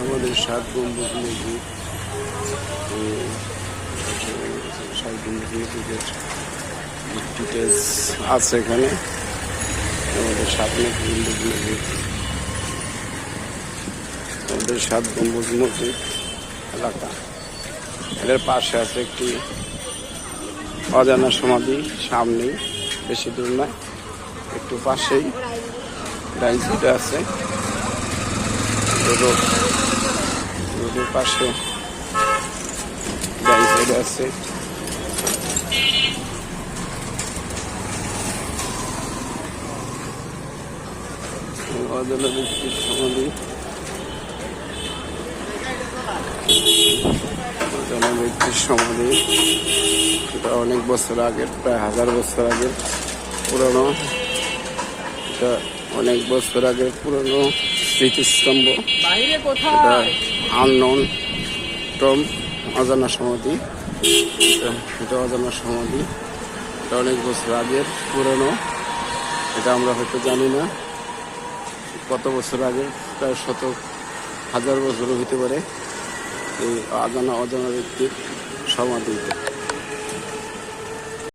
আমাদের 7 গম্বুজ মসজিদ, 7 গম্বুজ মসজিদের ডিটেলস আছে এখানে। আমাদের 7 গম্বুজ মসজিদ, আমাদের 7 গম্বুজ মসজিদ এলাকা। এদের পাশে আছে একটি অজানা সমাধি, সামনেই, বেশি দূর নয়, একটু পাশেই ডাইন সাইডে আছে। রোডের পাশে ডাইন সাইডে আছে অজানা ব্যক্তির সমাধি। অজানা ব্যক্তির সমাধি, এটা অনেক বছর আগের, প্রায় 1000 বছর আগের পুরনো। এটা অনেক বছর আগের পুরনো স্মৃতিস্তম্ভ। এটা আননোন টম, অজানা সমাধি। এটা অজানা সমাধি, এটা অনেক বছর আগের পুরনো। এটা আমরা হয়তো জানি না কত বছর আগে, প্রায় 1000 বছরও হতে পারে এই অজানা ব্যক্তির সমাধি।